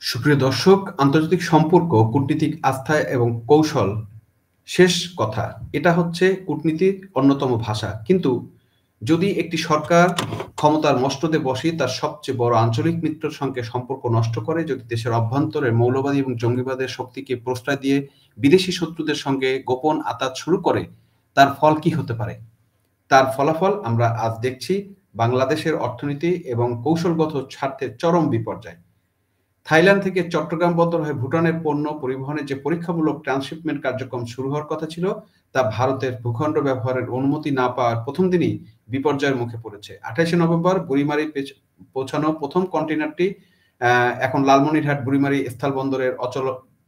সুপ্রিয় দর্শক, আন্তর্জাতিক সম্পর্ক, কূটনীতিক আস্থা এবং কৌশল শেষ কথা। এটা হচ্ছে কূটনীতির অন্যতম ভাষা। কিন্তু যদি একটি সরকার ক্ষমতার মসনদে বসে তার সবচেয়ে বড় আঞ্চলিক মিত্রের সঙ্গে সম্পর্ক নষ্ট করে, যদি দেশের অভ্যন্তরে মৌলবাদী এবং জঙ্গিবাদের শক্তিকে প্রশ্রয় দিয়ে বিদেশি শত্রুদের সঙ্গে গোপন আতাত শুরু করে, তার ফল কি হতে পারে? তার ফলাফল আমরা আজ দেখছি। বাংলাদেশের অর্থনীতি এবং কৌশলগত স্বার্থের চরম বিপর্যয়। থাইল্যান্ড থেকে চট্টগ্রাম বন্দর হয়ে ভুটানের পণ্য পরিবহনের যে পরীক্ষামূলক ট্রান্সশিপমেন্ট কার্যক্রম শুরু হওয়ার কথা ছিল, তা ভারতের ভূখণ্ড ব্যবহারের অনুমতি না পাওয়ার প্রথম দিনই বিপর্যয়ের মুখে পড়েছে। 28শে নভেম্বর বুড়িমারি পৌঁছানো প্রথম কন্টেইনারটি এখন লালমনিরহাট বুড়িমারি স্থলবন্দরের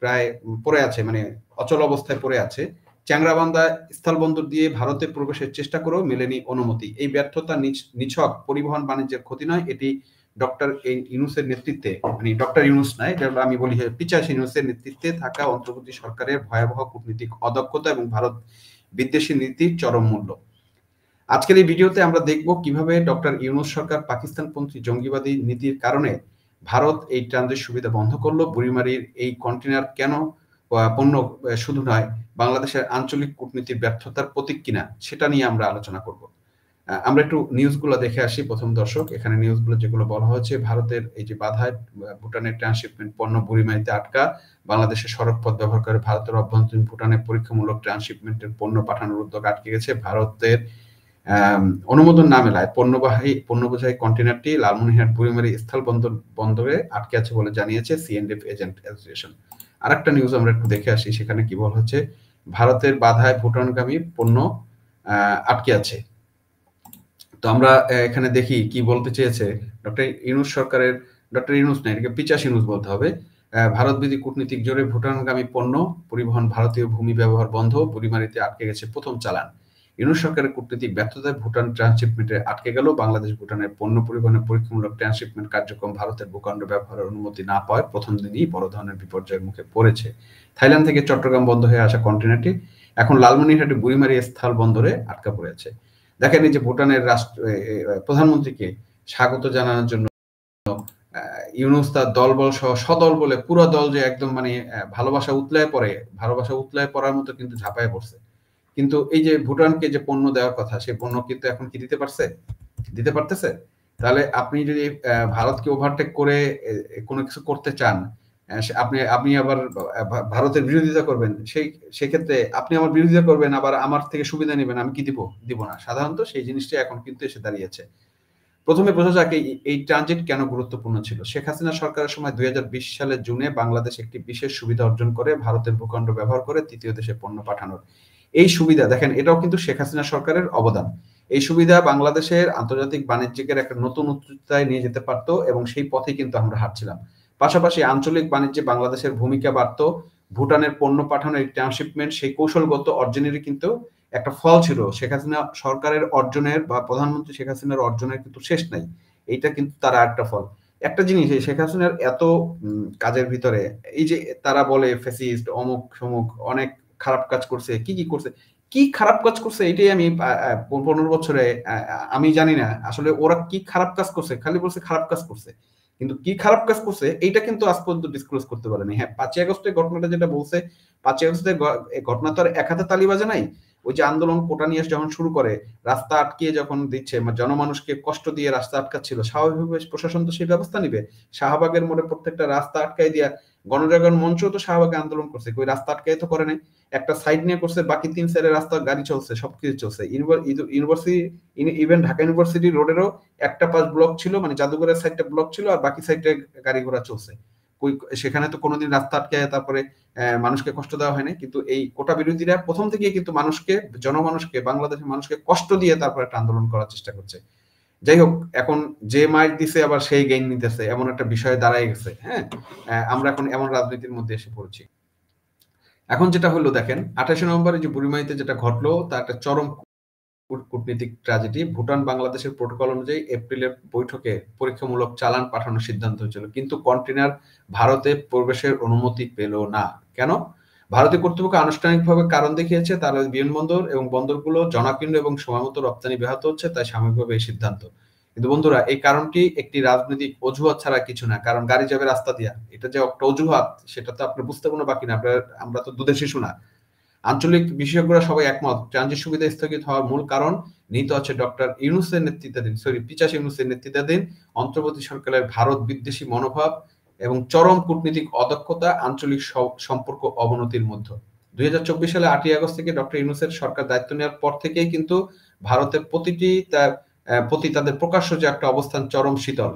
প্রায় পড়ে আছে, মানে অচল অবস্থায় পড়ে আছে। চ্যাংড়াবান্ধা স্থলবন্দর দিয়ে ভারতে প্রবেশের চেষ্টা করেও মেলেনি অনুমতি। এই ব্যর্থতা নিছক পরিবহন বাণিজ্যের ক্ষতি নয়, এটি ডক্টর ইউনূসের নেতৃত্বে, মানে ডক্টর ইউনূস নয়, যেটা আমি বলি পিচাস ইউনূসের নেতৃত্বে থাকা অন্তর্বর্তী সরকারের ভয়াবহ কূটনীতিক অদক্ষতা এবং ভারত বিদ্বেষী নীতির চরম মূল্য। আজকের এই ভিডিওতে আমরা দেখব কিভাবে ডক্টর ইউনূস সরকার পাকিস্তানপন্থী জঙ্গিবাদী নীতির কারণে ভারত এই ট্রানজিট সুবিধা বন্ধ করলো। বুড়িমারির এই কন্টেইনার কেন পণ্য শুধু নয়, বাংলাদেশের আঞ্চলিক কূটনীতির ব্যর্থতার প্রতীক কিনা, সেটা নিয়ে আমরা আলোচনা করব। আমরা একটু নিউজগুলো দেখে আসি। প্রথম দর্শক, এখানে নিউজগুলো যেগুলো বলা হয়েছে, ভারতের এই যে বাধায় ভুটানের ট্রান্সশিপমেন্ট পণ্য বুড়িমারিতে আটকা, বাংলাদেশের সড়ক পথ ব্যবহার করে ভারতের অভ্যন্তরীণ ভুটানে পরীক্ষামূলক ট্রান্সশিপমেন্টের পণ্য পাঠানোর উদ্যোগ আটকে গেছে। ভারতের অনুমোদন না মেলায় পণ্যবোঝাই কন্টেইনারটি লালমনিরহাট বুড়িমারি বন্দরে আটকে আছে বলে জানিয়েছে সিএনডিএফ এজেন্ট অ্যাসোসিয়েশন। আরেকটা নিউজ আমরা একটু দেখে আসি, সেখানে কি বলা হচ্ছে, ভারতের বাধায় ভুটানগামী পণ্য আটকে আছে। তো আমরা এখানে দেখি কি বলতে চেয়েছে ডক্টর ইউনূস সরকারের, ডক্টর ইউনূস না, এটাকে পিচাস ইউনূস বলতে হবে। ভারতবিরোধী কূটনীতিক জোরে ভুটানগামী পণ্য পরিবহন, ভারতীয় ভূমি ব্যবহার বন্ধ, বুড়িমারিতে আটকে গেছে প্রথম চালান। ইউনূস সরকারের কূটনীতিক ব্যর্থতায় ভুটান ট্রান্সশিপমেন্টে আটকে গেল। বাংলাদেশ ভুটানের পণ্য পরিবহনের পরীক্ষামূলক ট্রান্সশিপমেন্ট কার্যক্রম ভারতের ভূখণ্ড ব্যবহারের অনুমতি না পাওয়ায় প্রথম দিনই বড় ধরনের বিপর্যয়ের মুখে পড়েছে। থাইল্যান্ড থেকে চট্টগ্রাম বন্ধ হয়ে আসা কন্টেইনারটি এখন লালমনিরহাটে বুড়িমারি স্থল বন্দরে আটকা পড়েছে। দেখেন, এই যে ভুটানের প্রধানমন্ত্রীকে স্বাগত জানানোর জন্য ইউনূস তার দলবল সহ সদল বলে পুরো দল যে একদম মানে ভালোবাসা উতলায় পড়ার মতো কিন্তু ঝাঁপায় পড়ছে। কিন্তু এই যে ভুটানকে যে পণ্য দেওয়ার কথা, সে পণ্য কিন্তু এখন কি দিতে পারতেছে? তাহলে আপনি যদি ভারতকে ওভারটেক করে কোনো কিছু করতে চান, আপনি আবার ভারতের বিরোধিতা করবেন, সেক্ষেত্রে আপনি আমার বিরোধিতা করবেন, আবার আমার থেকে সুবিধা নেবেন, আমি কি দিব না। সাধারণত সেই জিনিসটা এখন কিন্তু এসে দাঁড়িয়েছে। প্রথমে বোঝা যাক এই ট্রানজিট কেন গুরুত্বপূর্ণ ছিল। শেখ হাসিনা সরকারের সময় 2020 সালের জুনে বাংলাদেশ একটি বিশেষ সুবিধা অর্জন করে ভারতের ভূখণ্ড ব্যবহার করে তৃতীয় দেশে পণ্য পাঠানোর। এই সুবিধা দেখেন, এটাও কিন্তু শেখ হাসিনা সরকারের অবদান। এই সুবিধা বাংলাদেশের আন্তর্জাতিক বাণিজ্যিকের একটা নতুন উচ্চতায় নিয়ে যেতে পারতো এবং সেই পথে কিন্তু আমরা হাঁটছিলাম। পাশাপাশি আঞ্চলিক বাণিজ্যে বাংলাদেশের ভূমিকা বাড়তো। ভুটানের পণ্য পাঠানোর এই ট্রান্সশিপমেন্ট সেই কৌশলগত অর্জনেরই কিন্তু একটা ফল ছিল। শেখ হাসিনা সরকারের অর্জনের বা প্রধানমন্ত্রী শেখ হাসিনার অর্জনের কিন্তু শেষ নাই। এইটা কিন্তু তার একটা ফল। একটা জিনিস, এই শেখ হাসিনার এত কাজের ভিতরে, এই যে তারা বলে ফ্যাসিস্ট, অমুক সমুক, অনেক খারাপ কাজ করছে, কি করছে, কি খারাপ কাজ করছে, এটাই আমি 15 বছরে আমি জানি না আসলে ওরা কি খারাপ কাজ করছে। খালি বলছে খারাপ কাজ করছে, কিন্তু কি খারাপ কাজ করছে এইটা কিন্তু আজ পর্যন্ত ডিসক্লোজ করতে পারেনি। হ্যাঁ, 5ই আগস্টের ঘটনাটা যেটা বলছে, 5ই আগস্টের ঘটনা তো আর এক হাতে তালি বাজে নাই। ওই যে আন্দোলন কোটা নিয়ে যখন শুরু করে, রাস্তা আটকিয়ে যখন দিচ্ছে, জনমানুষকে কষ্ট দিয়ে রাস্তা আটকাচ্ছিল, স্বাভাবিকভাবে প্রশাসন তো সেই ব্যবস্থা নিবে। শাহবাগের মোড়ে প্রত্যেকটা রাস্তা আটকাই দিয়া, গণজাগরণ মঞ্চ তো শাহবাগে আন্দোলন করছে, ওই রাস্তা আটকাই তো করে নাই, একটা সাইড নিয়ে করছে, বাকি 3 সাইডের রাস্তা গাড়ি চলছে, সবকিছু চলছে। ইউনিভার্সিটি, ইভেন ঢাকা ইউনিভার্সিটি রোডেরও একটা পাশ ব্লক ছিল, মানে জাদুঘরের সাইডটা ব্লক ছিল, আর বাকি সাইডে গাড়ি ঘোড়া চলছে। সেখানে তো কোনোদিন রাস্তা আটকে তারপরে মানুষকে কষ্ট দেওয়া হয়নি। কিন্তু এই কোটা বিরোধীরা প্রথম থেকে কিন্তু জনমানুষকে, বাংলাদেশের মানুষকে কষ্ট দিয়ে তারপর একটা আন্দোলন করার চেষ্টা করছে। যাই হোক, এখন যে মাইর দিছে আবার সেই গেইন নিতেছে, এমন একটা বিষয় দাঁড়ায় গেছে। হ্যাঁ, আমরা এখন এমন রাজনীতির মধ্যে এসে পড়ছি। এখন যেটা হলো দেখেন, 28 নভেম্বরে যে বুড়িমারিতে যেটা ঘটলো, তা একটা চরম কূটনীতিক ট্র্যাজেডি। ভুটান বাংলাদেশের প্রোটোকল অনুযায়ী এপ্রিলের বৈঠকে পরীক্ষামূলক চালান পাঠানোর সিদ্ধান্ত হয়েছিল, কিন্তু কন্টেইনার ভারতে প্রবেশের অনুমতি পেল না। কেন? ভারতীয় কর্তৃপক্ষ আনুষ্ঠানিকভাবে কারণ দেখিয়েছে, তারা বিমানবন্দর এবং বন্দরগুলো জনাকীর্ণ এবং সময়মতো রপ্তানি ব্যাহত হচ্ছে, তাই সাময়িকভাবে এই সিদ্ধান্ত। কিন্তু বন্ধুরা এই কারণটি একটি রাজনৈতিক অজুহাত ছাড়া কিছু না। কারণ গাড়ি যাবে রাস্তা দিয়া। এটা যে একটা অজুহাত সেটা তো আপনি বুঝতে কোনো বাকি না। আমরা তো দুধের শিশু না। আঞ্চলিক বিশেষজ্ঞরা সবাই একমত ট্রানজিট সুবিধা স্থগিত হওয়ার মূল কারণ নিহিত আছে ডক্টর ইউনূসের নেতৃত্বাধীন পিচাস ইউনূসের নেতৃত্বাধীন অন্তর্বর্তী সরকারের ভারত বিদ্বেষী মনোভাব এবং চরম কূটনীতিক অদক্ষতা আঞ্চলিক সম্পর্ক অবনতির মধ্যে। 2024 সালে 8ই আগস্ট থেকে ডক্টর ইউনূসের সরকার দায়িত্ব নেওয়ার পর থেকেই কিন্তু ভারতের প্রতি তাদের প্রকাশ্য যে একটা অবস্থান চরম শীতল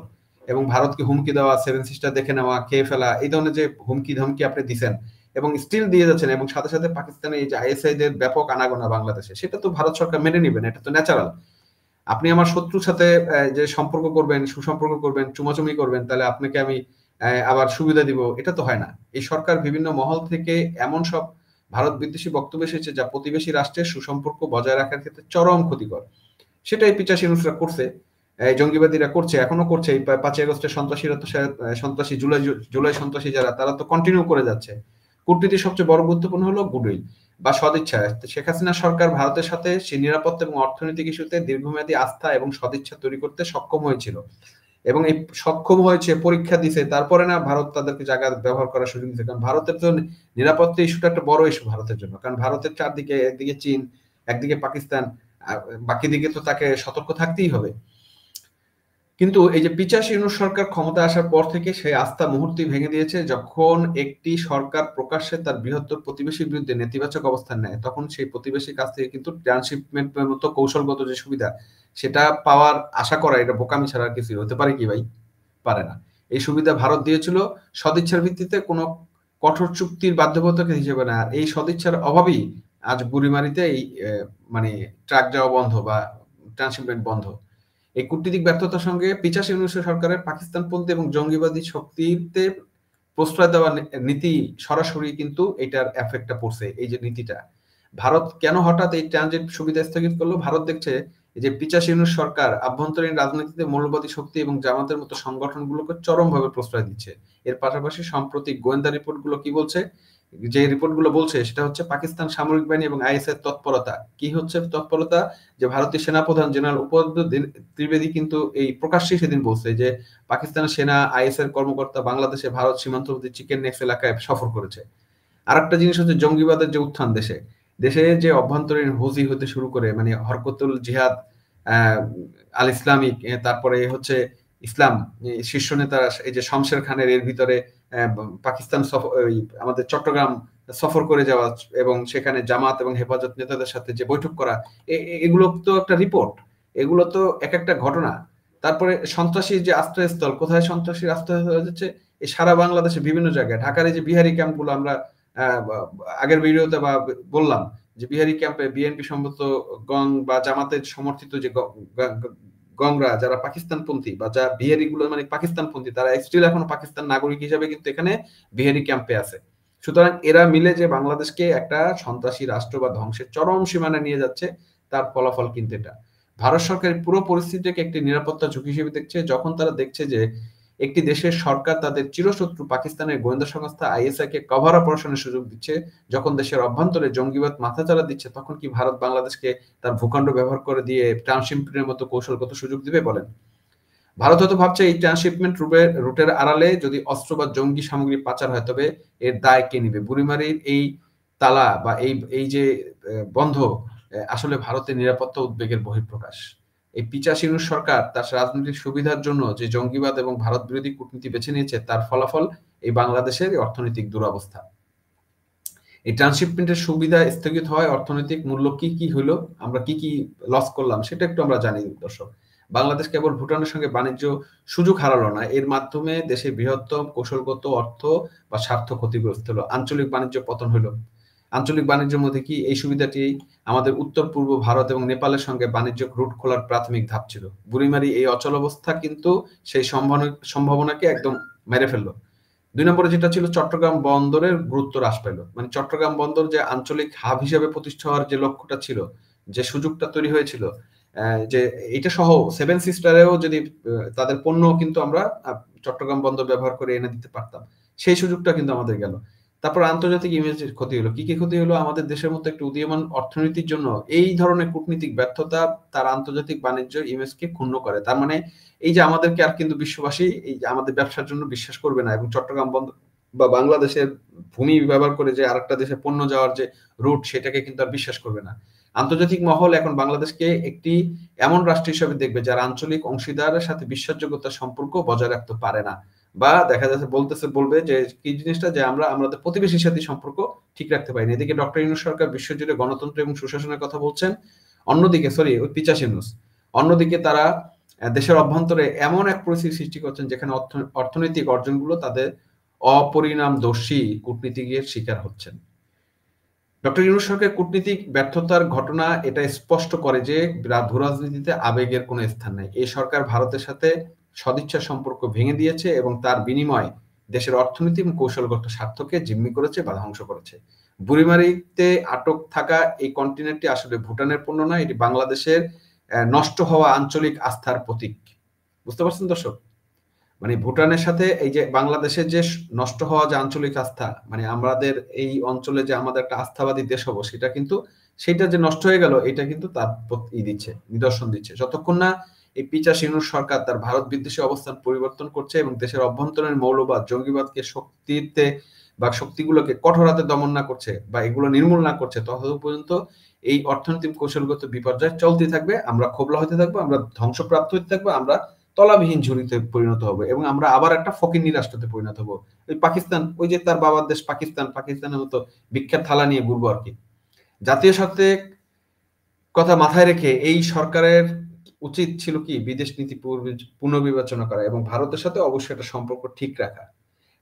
এবং ভারতকে হুমকি দেওয়া, সেভেন সিস্টার দেখে নেওয়া, খেয়ে ফেলা, এই ধরনের যে হুমকি ধমকি আপনি দিচ্ছেন এবং স্টিল দিয়ে যাচ্ছেন এবং সাথে সাথে পাকিস্তানে এই যে আইএসআই দের ব্যাপক আনাগোনা বাংলাদেশে, সেটা তো ভারত সরকার মেনে নিবেন, এটা তো ন্যাচারাল। আপনি আমার শত্রুর সাথে যে সম্পর্ক করবেন, সুসম্পর্ক করবেন, চুমাচুমি করবেন, তাহলে আপনাকে আমি আবার সুবিধা দিব, এটা তো হয় না। এই সরকার বিভিন্ন মহল থেকে এমন সব ভারত বিদ্বেষী বক্তব্য এসেছে যা প্রতিবেশী রাষ্ট্রের সুসম্পর্ক বজায় রাখার ক্ষেত্রে চরম ক্ষতিকর। সেটাই পিচাসী ইউনূসরা করছে, জঙ্গিবাদীরা করছে, এখনো করছে। এই 5ই আগস্টের সন্ত্রাসীরা তো সন্ত্রাসী, জুলাই সন্ত্রাসী যারা, তারা তো কন্টিনিউ করে যাচ্ছে। কূটনীতির সবচেয়ে বড় গুরুত্বপূর্ণ হলো গুডউইল বা সদিচ্ছা। শেখ হাসিনা সরকার ভারতের সাথে সে নিরাপত্তা এবং অর্থনৈতিক ইস্যুতে দীর্ঘমেয়াদী আস্থা এবং সদিচ্ছা তৈরি করতে সক্ষম হয়েছিল এবং এই সক্ষম হয়েছে, পরীক্ষা দিছে, তারপরে না ভারত তাদেরকে জায়গা ব্যবহার করার সুযোগ দিচ্ছে। কারণ ভারতের তো নিরাপত্তা ইস্যুটা একটা বড় ইস্যু ভারতের জন্য, কারণ ভারতের চারদিকে, একদিকে চীন, একদিকে পাকিস্তান, বাকি দিকে তো তাকে সতর্ক থাকতেই হবে। কিন্তু এই যে পিচাস ইউনূস সরকার ক্ষমতা আসার পর থেকে সেই আস্থা মুহূর্তেই ভেঙে দিয়েছে। যখন একটি সরকার প্রকাশ্যে তার বৃহত্তর প্রতিবেশীর বিরুদ্ধে নেতিবাচক অবস্থান নেয়, তখন সেই প্রতিবেশীর কাছ থেকে কিন্তু ট্রান্সশিপমেন্টের মতো কৌশলগত যে সুবিধা, সেটা পাওয়ার আশা করা এটা বোকামি ছাড়া আর কিছুই হতে পারে কি ভাই? পারে না। এই সুবিধা ভারত দিয়েছিল সদিচ্ছার ভিত্তিতে, কোনো কঠোর চুক্তির বাধ্যবাধকতা হিসেবে না। আর এই সদিচ্ছার অভাবেই আজ বুড়িমারিতে এই মানে ট্রাক যাওয়া বন্ধ বা ট্রান্সশিপমেন্ট বন্ধ। এই কূটনীতিক ব্যর্থতার সঙ্গে পিচাস ইউনূস সরকারের পাকিস্তানপন্থী এবং জঙ্গিবাদী শক্তিতে প্রশ্রয় দেওয়া নীতি সরাসরি কিন্তু এটার এফেক্টটা পড়ছে। এই যে নীতিটা, ভারত কেন হঠাৎ এই ট্রানজিট সুবিধা স্থগিত করলো? ভারত দেখছে যে পিচাস ইউনূস সরকার আভ্যন্তরীণ রাজনীতিতে মৌলবাদী শক্তি এবং জামাতের মতো সংগঠনগুলোকে চরমভাবে প্রশ্রয় দিচ্ছে। এর পাশাপাশি সাম্প্রতিক গোয়েন্দা রিপোর্টগুলো কি বলছে? যে রিপোর্টগুলো বলছে সেটা হচ্ছে পাকিস্তান সামরিক বাহিনী এবং আইএসআই তৎপরতা। কি হচ্ছে তৎপরতা? যে ভারতীয় সেনাপ্রধান জেনারেল উপেন্দ্র ত্রিবেদী কিন্তু এই প্রকাশ্যে সেদিন বলছে যে পাকিস্তানের সেনা, আইএসআই কর্মকর্তা বাংলাদেশে ভারত সীমান্তবর্তী চিকেন নেক্স এলাকায় সফর করেছে। আরেকটা জিনিস হচ্ছে জঙ্গিবাদের যে উত্থান দেশে, দেশে যে অভ্যন্তরীণ হুজি হতে শুরু করে, মানে হরকতুল জিহাদ, আল ইসলামিক, তারপরে হচ্ছে ইসলাম শীর্ষ নেতা এই যে শমশের খানের এর ভিতরে পাকিস্তান আমাদের চট্টগ্রাম সফর করে যাওয়া এবং সেখানে জামাত এবং হেফাজত নেতাদের সাথে যে বৈঠক করা, এগুলো তো একটা রিপোর্ট, এগুলো তো এক একটা ঘটনা। তারপরে সন্ত্রাসীর যে আশ্রয়স্থল, কোথায় সন্ত্রাসীর আশ্রয়স্থল হচ্ছে এই সারা বাংলাদেশে বিভিন্ন জায়গায়। ঢাকার এই যে বিহারি ক্যাম্পগুলো আমরা আগের ভিডিওতে বা বললাম যে বিহারি ক্যাম্পে বিএনপি সম্মত গং বা জামাতের সমর্থিত যে গংরা, যারা পাকিস্তানপন্থী বা যা বিহারি গুলো মানে পাকিস্তানপন্থী, তারা স্টিল এখনো পাকিস্তান নাগরিক হিসেবে কিন্তু এখানে বিহারি ক্যাম্পে আছে। সুতরাং এরা মিলে যে বাংলাদেশকে একটা সন্ত্রাসী রাষ্ট্র বা ধ্বংসের চরম সীমানায় নিয়ে যাচ্ছে, তার ফলাফল কিন্তু এটা। ভারত সরকার পুরো পরিস্থিতিকে একটি নিরাপত্তা ঝুঁকি হিসেবে দেখছে। যখন তারা দেখছে যে একটি দেশের সরকার তাদের চিরশত্রু পাকিস্তানের গোয়েন্দা সংস্থা আইএসআই কে কভার অপারেশনের সুযোগ দিচ্ছে, যখন দেশের অভ্যন্তরে জঙ্গিবাদ মাথাচাড়া দিচ্ছে, তখন কি ভারত বাংলাদেশকে তার ভূখণ্ড ব্যবহার করে দিয়ে ট্রান্সশিপমেন্টের মতো কৌশলগত সুযোগ দিবে বলেন? ভারত হয়তো ভাবছে এই ট্রান্সশিপমেন্ট রুটের আড়ালে যদি অস্ত্র বা জঙ্গি সামগ্রী পাচার হয়, তবে এর দায় কে নিবে? বুড়িমারির এই তালা বা এই যে বন্ধ আসলে ভারতের নিরাপত্তা উদ্বেগের বহিঃপ্রকাশ। এই পিচাস ইউনূস সরকার তার রাজনৈতিক সুবিধার জন্য যে জঙ্গিবাদ এবং ভারত বিরোধী কূটনীতি বেছে নিয়েছে, তার ফলাফল এই বাংলাদেশের অর্থনৈতিক দুরবস্থা। এই ট্রান্সশিপমেন্টের সুবিধা স্থগিত হওয়ায় অর্থনৈতিক মূল্য কি হলো, আমরা কি লস করলাম সেটা একটু আমরা জানি দর্শক। বাংলাদেশ কেবল ভুটানের সঙ্গে বাণিজ্য সুযোগ হারালো না, এর মাধ্যমে দেশের বৃহত্তম কৌশলগত অর্থ বা স্বার্থ ক্ষতিগ্রস্ত হলো, আঞ্চলিক বাণিজ্য পতন হলো। আঞ্চলিক বাণিজ্যের মধ্যে কি এই সুবিধাটি আমাদের উত্তর পূর্ব ভারত এবং নেপালের সঙ্গে বাণিজ্যিক রুট খোলার প্রাথমিক ধাপ ছিল। বুড়িমারি এই অচল অবস্থা কিন্তু সেই সম্ভাবনাকে একদম মেরে ফেললো। 2 নম্বরে যেটা ছিল চট্টগ্রাম বন্দরের গুরুত্ব হ্রাস পেল। মানে চট্টগ্রাম বন্দর যে আঞ্চলিক হাব হিসেবে প্রতিষ্ঠা হওয়ার যে লক্ষ্যটা ছিল, যে সুযোগটা তৈরি হয়েছিল, যে এটা সহ সেভেন সিস্টারেও যদি তাদের পণ্য কিন্তু আমরা চট্টগ্রাম বন্দর ব্যবহার করে এনে দিতে পারতাম, সেই সুযোগটা কিন্তু আমাদের গেল। তারপর আন্তর্জাতিক ইমেজের ক্ষতি হলো। কি ক্ষতি হলো? আমাদের দেশের মতো একটি উদীয়মান অর্থনীতির জন্য এই ধরনের কূটনীতিক ব্যর্থতা তার আন্তর্জাতিক বাণিজ্য ইমেজকে ক্ষুণ্ণ করে। তার মানে এই যে আমাদেরকে আর কিন্তু বিশ্ববাসী এই যে আমাদের ব্যবসার জন্য বিশ্বাস করবে না, এবং চট্টগ্রাম বন্দর বা বাংলাদেশের ভূমি ব্যবহার করে যে আরেকটা দেশে পণ্য যাওয়ার যে রুট, সেটাকে কিন্তু আর বিশ্বাস করবে না। আন্তর্জাতিক মহল এখন বাংলাদেশকে একটি এমন রাষ্ট্র হিসেবে দেখবে যারা আঞ্চলিক অংশীদারের সাথে বিশ্বাসযোগ্যতার সম্পর্ক বজায় রাখতে পারে না। বা দেখা যাচ্ছে বলবে যে কি জিনিসটা, যে আমরা আমাদের প্রতিবেশীর সাথে সম্পর্ক ঠিক রাখতে পারি না। এদিকে ডক্টর ইউনূস সরকার বিশ্বজুড়ে গণতন্ত্র এবং সুশাসনের কথা বলছেন, অন্যদিকে ওই পিচাস ইউনূস, অন্যদিকে তারা দেশের অভ্যন্তরে এমন এক পরিস্থিতি সৃষ্টি করছেন যেখানে অর্থনৈতিক অর্জনগুলো তাদের অপরিণামদর্শী কূটনীতিকের শিকার হচ্ছেন। ডক্টর ইউনূস সরকারের কূটনীতিক ব্যর্থতার ঘটনা এটা স্পষ্ট করে যে ভূরাজনীতিতে আবেগের কোনো স্থান নেই। এই সরকার ভারতের সাথে সদিচ্ছার সম্পর্ক ভেঙে দিয়েছে এবং তার বিনিময়ে দেশের অর্থনীতি এবং কৌশলগত স্বার্থকে জিম্মি করেছে বা ধ্বংস করেছে। বুড়িমারিতে আটক থাকা এই কন্টেইনারটি আসলে ভুটানের পণ্য নয়, এটি বাংলাদেশের নষ্ট হওয়া আঞ্চলিক আস্থার প্রতীক। বুঝতে পারছেন দর্শক? মানে ভুটানের সাথে এই যে বাংলাদেশের যে নষ্ট হওয়া যে আঞ্চলিক আস্থা, মানে আমাদের এই অঞ্চলে যে আমাদের একটা আস্থাবাদী দেশ হবো, সেটা যে নষ্ট হয়ে গেল, এটা কিন্তু তার দিচ্ছে, নিদর্শন দিচ্ছে। যতক্ষণ না এই পিচাস ইউনূস সরকার তার ভারত বিদ্বেষী অবস্থান পরিবর্তন করছে এবং দেশের অভ্যন্তরীণ মৌলবাদ, জঙ্গিবাদকে শক্তিতে বা শক্তিগুলোকে কঠোর হাতে দমন না করছে বা এগুলো নির্মূল না করছে, ততদিন পর্যন্ত এই অর্থনৈতিক কৌশলগত বিপর্যয় চলতে থাকবে। আমরা খোবলা হতে থাকবো, আমরা ধ্বংসপ্রাপ্ত হতে থাকবো, আমরা তলাবিহীন ঝুড়িতে পরিণত হবে এবং আমরা আবার একটা ফকিন্নি রাষ্ট্রতে পরিণত হবো। ওই পাকিস্তান, ওই যে তার বাবার দেশ পাকিস্তানের মতো ভিক্ষার থালা নিয়ে ঘুরবো আর কি। জাতীয় স্বার্থে কথা মাথায় রেখে এই সরকারের উচিত ছিল কি বিদেশ নীতি পুনর্বিবেচনা করা এবং ভারতের সাথে অবশ্যই একটা সম্পর্ক ঠিক রাখা,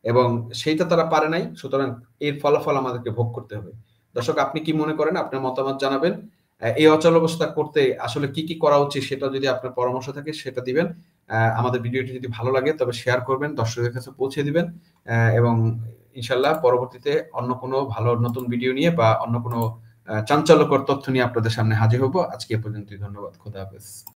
এবং সেইটা তারা পারে নাই। সুতরাং এর ফলাফল আমাদেরকে ভোগ করতে হবে। দর্শক, আপনি কি মনে করেন? আপনার মতামত জানাবেন। এই অচলাবস্থা করতে আসলে কি করা উচিত, সেটা যদি আপনার পরামর্শ থাকে সেটা দিবেন। আমাদের ভিডিওটি যদি ভালো লাগে তবে শেয়ার করবেন, দর্শকদের কাছে পৌঁছে দিবেন, এবং ইনশাআল্লাহ পরবর্তীতে অন্য কোনো ভালো নতুন ভিডিও নিয়ে বা অন্য কোনো চাঞ্চল্যকর তথ্য নিয়ে আপনাদের সামনে হাজির হব। আজকে এ পর্যন্তই। ধন্যবাদ। খোদা হাফেজ।